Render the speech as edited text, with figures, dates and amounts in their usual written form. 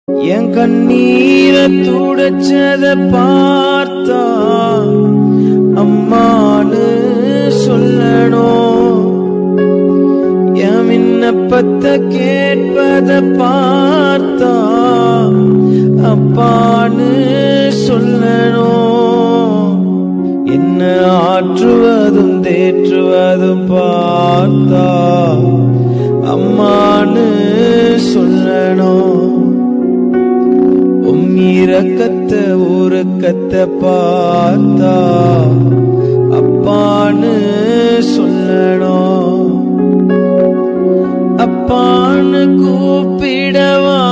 என் கண்ணீரை துடைச்சத பார்த்தா அம்மானு சொல்லணும். என் விண்ணப்பத்தை கேட்பத பார்த்தா அப்பான்னு சொல்லணும். என்ன ஆற்றுவதும் தேற்றுவதும் பார்த்தா அம்மான்னு சொல்லணும். இரக்கத்தை ஊரக்கத்தை பார்த்தா அப்பான்னு சொல்லணும். அப்பான்னு கூப்பிடவா